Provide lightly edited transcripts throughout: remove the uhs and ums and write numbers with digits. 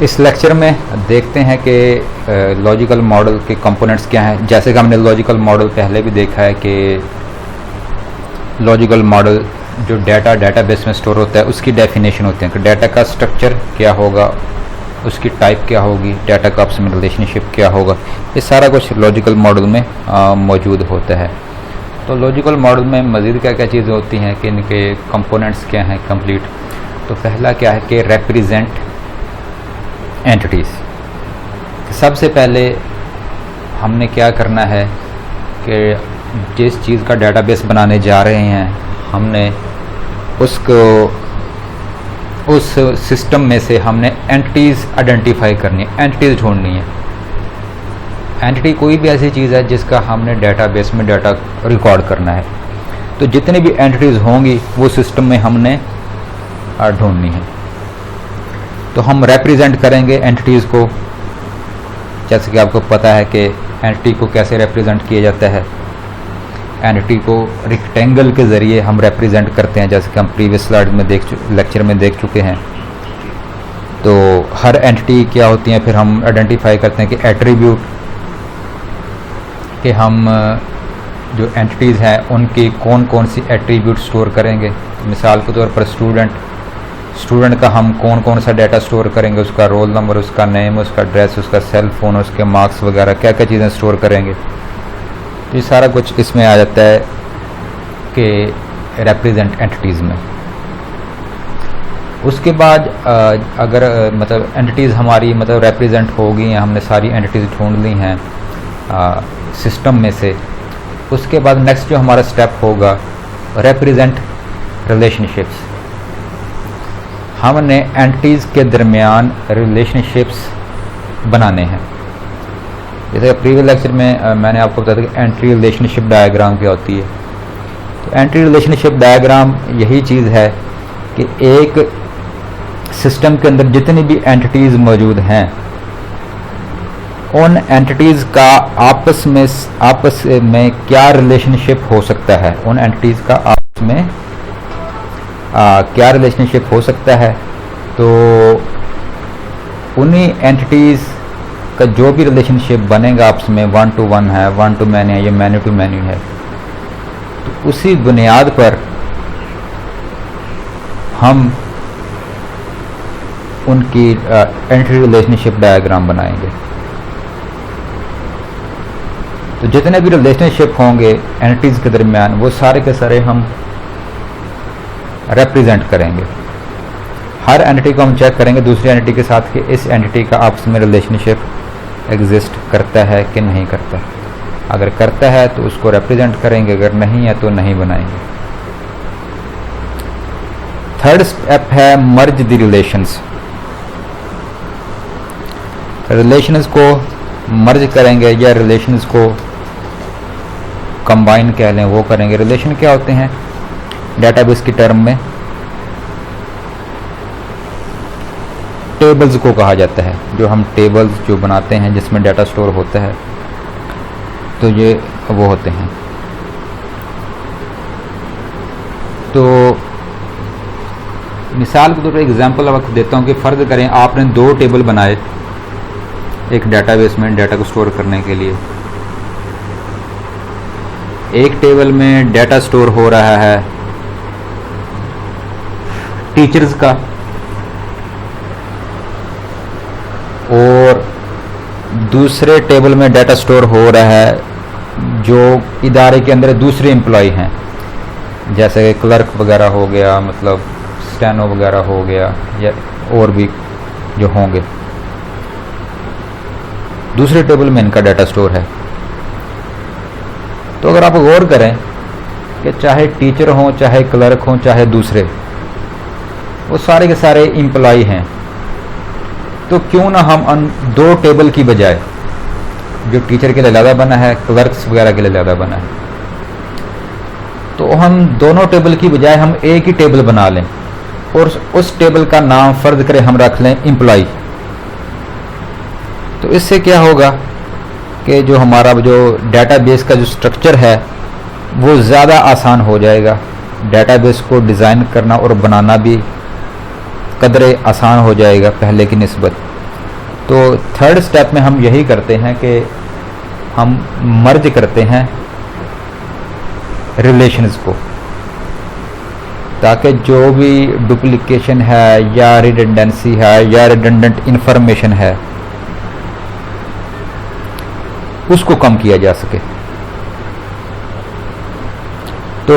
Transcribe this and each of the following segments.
इस लेक्चर में देखते हैं कि लॉजिकल मॉडल के कंपोनेंट्स क्या हैं। जैसे कि हमने लॉजिकल मॉडल पहले भी देखा है कि लॉजिकल मॉडल जो डेटाबेस में स्टोर होता है उसकी डेफिनेशन होती है कि डाटा का स्ट्रक्चर क्या होगा, उसकी टाइप क्या होगी, डाटा का आपस में रिलेशनशिप क्या होगा, ये सारा कुछ लॉजिकल मॉडल में मौजूद होता है। तो लॉजिकल मॉडल में मज़ीद क्या क्या चीज़ें होती हैं कि इनके कंपोनेंट्स क्या हैं कंप्लीट। तो पहला क्या है कि रिप्रेजेंट एंटिटीज़। सबसे पहले हमने क्या करना है कि जिस चीज़ का डेटाबेस बनाने जा रहे हैं हमने उसको उस सिस्टम में से हमने एंटिटीज़ आइडेंटिफाई करनी है, एंटिटीज़ ढूंढनी है। एंटिटी कोई भी ऐसी चीज़ है जिसका हमने डेटाबेस में डाटा रिकॉर्ड करना है। तो जितनी भी एंटिटीज़ होंगी वो सिस्टम में हमने ढूंढनी है। तो हम रिप्रेजेंट करेंगे एंटिटीज़ को। जैसे कि आपको पता है कि एंटिटी को कैसे रिप्रेजेंट किया जाता है। एंटिटी को रेक्टेंगल के ज़रिए हम रिप्रेजेंट करते हैं, जैसे कि हम प्रीवियस स्लाइड में लेक्चर में देख चुके हैं। तो हर एंटिटी क्या होती हैं फिर हम आइडेंटिफाई करते हैं कि एट्रीब्यूट, कि हम जो एंटिटीज़ हैं उनकी कौन कौन सी एट्रीब्यूट स्टोर करेंगे। मिसाल के तौर पर स्टूडेंट का हम कौन कौन सा डाटा स्टोर करेंगे, उसका रोल नंबर, उसका नेम, उसका एड्रेस, उसका सेल फ़ोन, उसके मार्क्स वगैरह क्या क्या चीज़ें स्टोर करेंगे। तो ये सारा कुछ इसमें आ जाता है कि रिप्रेजेंट एंटिटीज़ में। उसके बाद अगर मतलब एंटिटीज़ हमारी मतलब रिप्रेजेंट हो गई हैं, हमने सारी एंटिटीज़ ढूंढ ली हैं सिस्टम में से, उसके बाद नेक्स्ट जो हमारा स्टेप होगा रिप्रेजेंट रिलेशनशिप्स। हमने एंटिटीज़ के दरमियान रिलेशनशिप्स बनाने हैं। जैसे प्रीवियस लेक्चर में मैंने आपको बताया था कि एंटिटी रिलेशनशिप डायग्राम क्या होती है। तो एंटिटी रिलेशनशिप डायग्राम यही चीज़ है कि एक सिस्टम के अंदर जितनी भी एंटिटीज़ मौजूद हैं उन एंटिटीज़ का आपस में क्या रिलेशनशिप हो सकता है, उन एंटिटीज़ का आपस में क्या रिलेशनशिप हो सकता है। तो उन्हीं एंटिटीज़ का जो भी रिलेशनशिप बनेगा आपस में, 1 to 1 है, 1 to मैनी है, या मैनी टू मैनी है, तो उसी बुनियाद पर हम उनकी एंटिटी रिलेशनशिप डायग्राम बनाएंगे। तो जितने भी रिलेशनशिप होंगे एंटिटीज़ के दरमियान वो सारे के सारे हम रिप्रेजेंट करेंगे। हर एंटिटी को हम चेक करेंगे दूसरी एंटिटी के साथ कि इस एंटिटी का आपस में रिलेशनशिप एग्जिस्ट करता है कि नहीं करता। अगर करता है तो उसको रिप्रेजेंट करेंगे, अगर नहीं है तो नहीं बनाएंगे। थर्ड स्टेप है मर्ज द रिलेशंस। रिलेशंस को मर्ज करेंगे या रिलेशंस को कंबाइन कह लें, वो करेंगे। रिलेशन क्या होते हैं डेटाबेस की टर्म में? टेबल्स को कहा जाता है। जो हम टेबल्स जो बनाते हैं जिसमें डाटा स्टोर होता है, तो ये वो होते हैं। तो मिसाल के तौर पर एग्जांपल आपको देता हूँ कि फ़र्ज़ करें आपने 2 टेबल बनाए एक डेटाबेस में डाटा को स्टोर करने के लिए। एक टेबल में डाटा स्टोर हो रहा है टीचर्स का, और दूसरे टेबल में डाटा स्टोर हो रहा है जो इदारे के अंदर दूसरे एम्प्लॉय हैं, जैसे क्लर्क वगैरह हो गया, मतलब स्टेनो वगैरह हो गया, या और भी जो होंगे। दूसरे टेबल में इनका डाटा स्टोर है। तो अगर आप गौर करें कि चाहे टीचर हों, चाहे क्लर्क हों, चाहे दूसरे, वो सारे के सारे एम्प्लॉय हैं। तो क्यों ना हम 2 टेबल की बजाय, जो टीचर के लिए ज़्यादा बना है, क्लर्क्स वगैरह के लिए ज़्यादा बना है, तो हम दोनों टेबल की बजाय हम एक ही टेबल बना लें और उस टेबल का नाम फ़र्ज़ करें हम रख लें एम्प्लॉय। तो इससे क्या होगा कि जो हमारा जो डाटाबेस का जो स्ट्रक्चर है वो ज़्यादा आसान हो जाएगा। डाटाबेस को डिज़ाइन करना और बनाना भी कदरे आसान हो जाएगा पहले की निस्बत। तो थर्ड स्टेप में हम यही करते हैं कि हम मर्ज करते हैं रिलेशंस को, ताकि जो भी डुप्लीकेशन है या रिडंडेंसी है या रिडंडेंट इंफॉर्मेशन है उसको कम किया जा सके। तो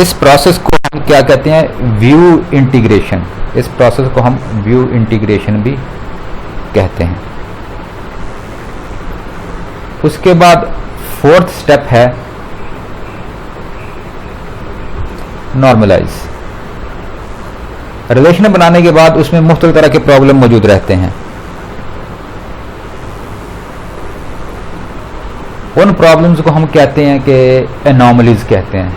इस प्रोसेस को हम क्या कहते हैं, व्यू इंटीग्रेशन। इस प्रोसेस को हम व्यू इंटीग्रेशन भी कहते हैं। उसके बाद फोर्थ स्टेप है नॉर्मलाइज। रिलेशन बनाने के बाद उसमें मुख्तलिफ तरह के प्रॉब्लम मौजूद रहते हैं। उन प्रॉब्लम्स को हम कहते हैं कि एनॉमलीज कहते हैं।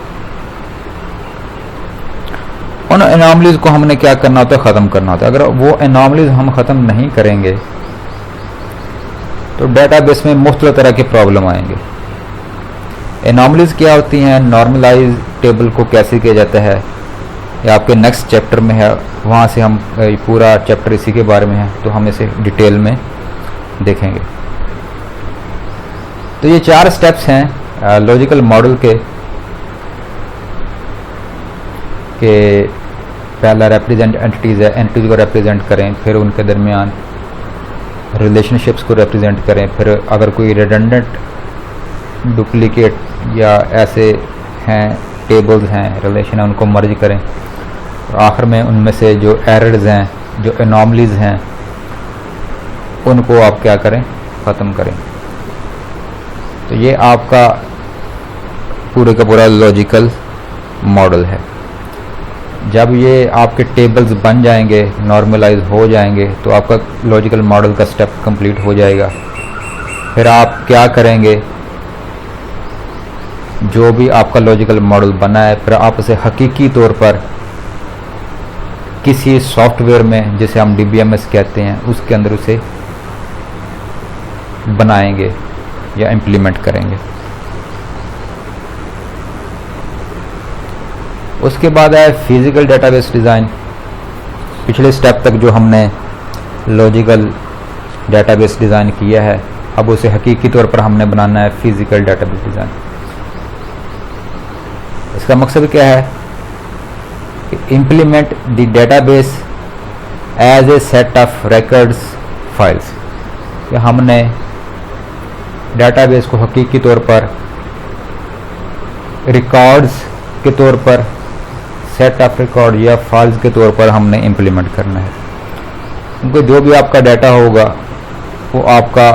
उन एनॉमलीज को हमने क्या करना होता है, ख़त्म करना होता है। अगर वो एनॉमलीज हम ख़त्म नहीं करेंगे तो डेटाबेस में मुख्तलिफ तरह के प्रॉब्लम आएंगे। एनॉमलीज क्या होती हैं, नॉर्मलाइज टेबल को कैसे किया जाता है, या आपके नेक्स्ट चैप्टर में है, वहाँ से हम पूरा चैप्टर इसी के बारे में है, तो हम इसे डिटेल में देखेंगे। तो ये 4 स्टेप्स हैं लॉजिकल मॉडल के पहला रिप्रेजेंट एंटिटीज़ है, एंटिटीज़ को रिप्रेजेंट करें, फिर उनके दरमियान रिलेशनशिप्स को रिप्रेजेंट करें, फिर अगर कोई रिडंडेंट डुप्लीकेट या ऐसे हैं टेबल्स हैं, रिलेशन है, उनको मर्ज करें, और आखिर में उनमें से जो एरर्स हैं, जो एनॉमलीज हैं, उनको आप क्या करें, ख़त्म करें। तो ये आपका पूरे का पूरा लॉजिकल मॉडल है। जब ये आपके टेबल्स बन जाएंगे, नॉर्मलाइज हो जाएंगे, तो आपका लॉजिकल मॉडल का स्टेप कंप्लीट हो जाएगा। फिर आप क्या करेंगे, जो भी आपका लॉजिकल मॉडल बना है, फिर आप उसे हकीकी तौर पर किसी सॉफ्टवेयर में, जिसे हम DBMS कहते हैं, उसके अंदर उसे बनाएंगे या इम्प्लीमेंट करेंगे। उसके बाद है फिजिकल डेटाबेस डिज़ाइन। पिछले स्टेप तक जो हमने लॉजिकल डेटाबेस डिज़ाइन किया है, अब उसे हकीकी तौर पर हमने बनाना है फिजिकल डेटाबेस डिज़ाइन। इसका मकसद क्या है कि implement the database as a set of records files, कि हमने डेटाबेस को हकीकी तौर पर रिकॉर्ड्स के तौर पर, सेट ऑफ रिकॉर्ड या फाइल्स के तौर पर हमने इम्प्लीमेंट करना है। क्योंकि जो भी आपका डाटा होगा वो आपका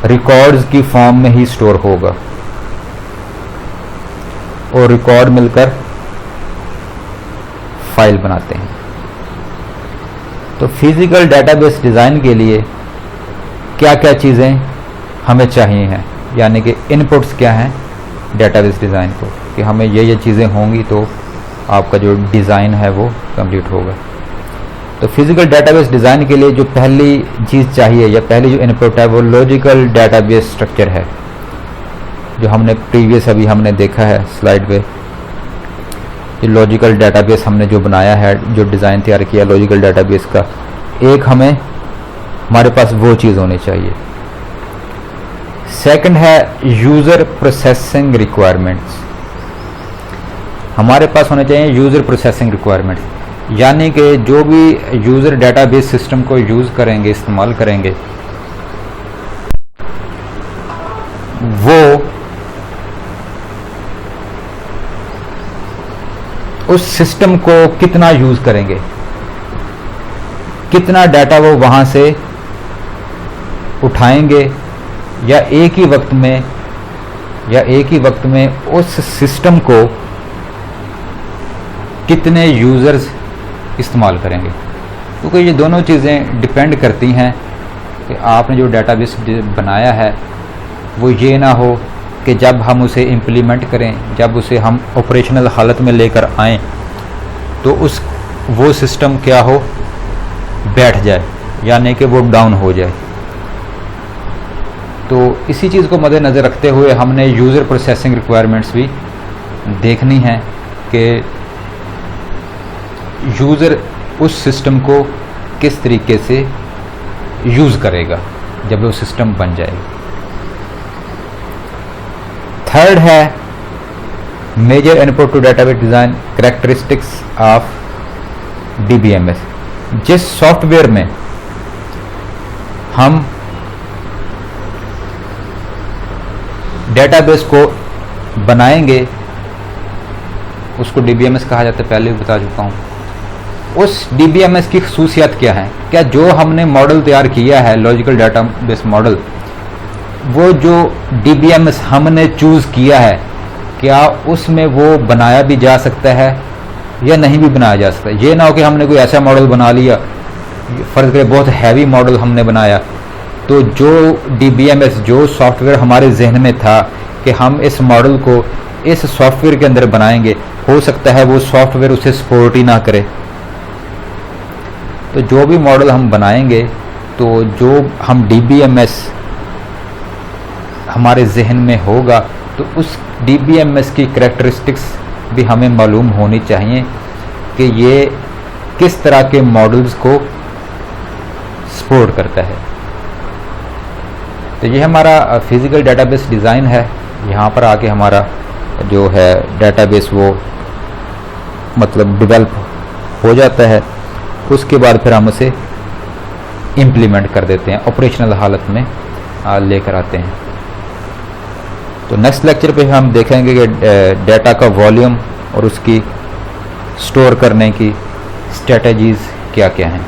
रिकॉर्ड्स की फॉर्म में ही स्टोर होगा, और रिकॉर्ड मिलकर फाइल बनाते हैं। तो फिजिकल डेटाबेस डिज़ाइन के लिए क्या क्या चीज़ें हमें चाहिए हैं, यानी कि इनपुट्स क्या हैं डेटाबेस डिज़ाइन को, कि हमें ये चीज़ें होंगी तो आपका जो डिज़ाइन है वो कंप्लीट होगा। तो फिजिकल डेटाबेस डिज़ाइन के लिए जो पहली चीज़ चाहिए या पहली जो इनपुट है वो लॉजिकल डेटाबेस स्ट्रक्चर है, जो हमने प्रीवियस अभी हमने देखा है स्लाइड पे। ये लॉजिकल डेटाबेस हमने जो बनाया है, जो डिज़ाइन तैयार किया लॉजिकल डेटाबेस का, एक हमें हमारे पास वो चीज़ होनी चाहिए। सेकंड है यूज़र प्रोसेसिंग रिक्वायरमेंट्स। हमारे पास होने चाहिए यूज़र प्रोसेसिंग रिक्वायरमेंट्स, यानी कि जो भी यूज़र डेटाबेस सिस्टम को यूज़ करेंगे, इस्तेमाल करेंगे, वो उस सिस्टम को कितना यूज़ करेंगे, कितना डाटा वो वहाँ से उठाएंगे, या एक ही वक्त में उस सिस्टम को कितने यूज़र्स इस्तेमाल करेंगे। क्योंकि ये दोनों चीज़ें डिपेंड करती हैं कि आपने जो डेटाबेस बनाया है वो ये ना हो कि जब हम उसे इम्प्लीमेंट करें, जब उसे हम ऑपरेशनल हालत में लेकर आएँ, तो वो सिस्टम क्या हो, बैठ जाए, यानी कि वो डाउन हो जाए। तो इसी चीज़ को मद्देनज़र रखते हुए हमने यूज़र प्रोसेसिंग रिक्वायरमेंट्स भी देखनी है कि यूज़र उस सिस्टम को किस तरीके से यूज़ करेगा जब वो सिस्टम बन जाएगा। थर्ड है major input to database design characteristics of DBMS। जिस सॉफ्टवेयर में हम डेटाबेस को बनाएंगे उसको DBMS कहा जाता है, पहले भी बता चुका हूँ। उस DBMS की खसूसियात क्या है? क्या जो हमने मॉडल तैयार किया है लॉजिकल डेटाबेस मॉडल, वो जो DBMS हमने चूज़ किया है, क्या उसमें वो बनाया भी जा सकता है या नहीं भी बनाया जा सकता है? ये ना हो कि हमने कोई ऐसा मॉडल बना लिया, फ़र्ज़ करें बहुत हैवी मॉडल हमने बनाया, तो जो DBMS जो सॉफ्टवेयर हमारे जहन में था कि हम इस मॉडल को इस सॉफ्टवेयर के अंदर बनाएंगे, हो सकता है वो सॉफ्टवेयर उसे सपोर्ट ही ना करे। तो जो भी मॉडल हम बनाएंगे, तो जो हम DBMS हमारे जहन में होगा, तो उस DBMS की करैक्टरिस्टिक्स भी हमें मालूम होनी चाहिए कि ये किस तरह के मॉडल्स को सपोर्ट करता है। तो ये हमारा फिज़िकल डेटाबेस डिज़ाइन है। यहाँ पर आके हमारा जो है डेटाबेस वो मतलब डेवलप हो जाता है। उसके बाद फिर हम उसे इम्प्लीमेंट कर देते हैं, ऑपरेशनल हालत में लेकर आते हैं। तो नेक्स्ट लेक्चर पे हम देखेंगे कि डेटा का वॉल्यूम और उसकी स्टोर करने की स्ट्रेटजीज़ क्या क्या हैं।